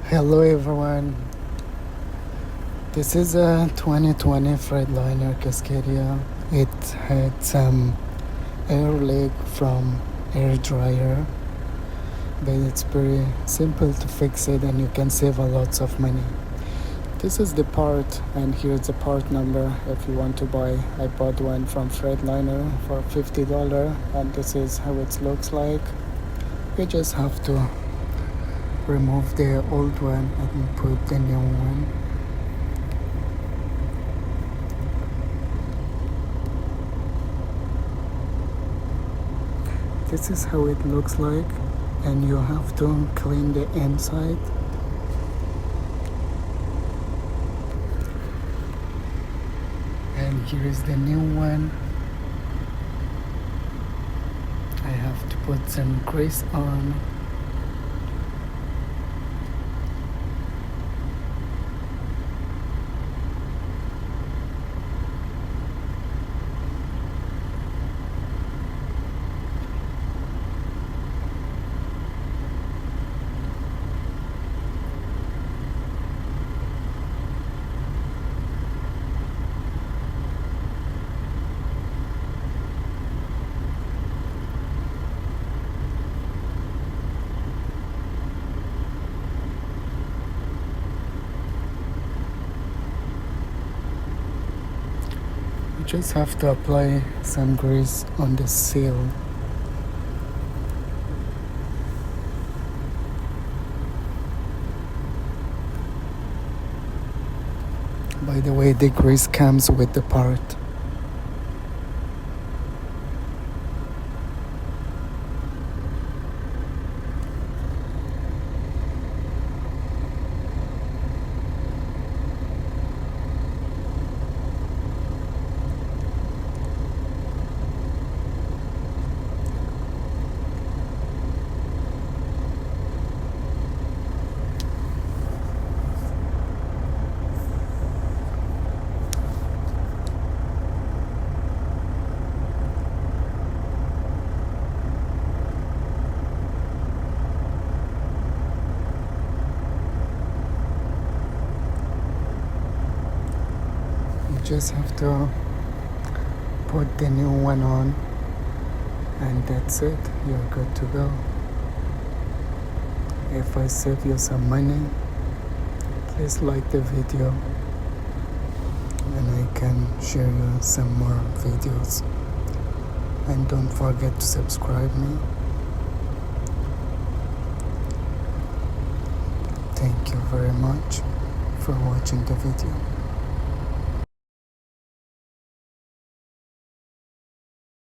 Hello everyone, this is a 2020 freightliner Cascadia. It had some air leak from air dryer, but it's very simple to fix it and you can save a lots of money. This is the part, and here's the part number if you want to buy. I bought one from Freightliner for $50, and this is how it looks like. You just have to remove the old one and put the new one. This is how it looks like, and you have to clean the inside. And here is the new one. I have to put some grease on. You just have to apply some grease on the seal. By the way, the grease comes with the part. You just have to put the new one on, and that's it. You're good to go. If I save you some money, please like the video and I can share you some more videos. And don't forget to subscribe me. Thank you very much for watching the video.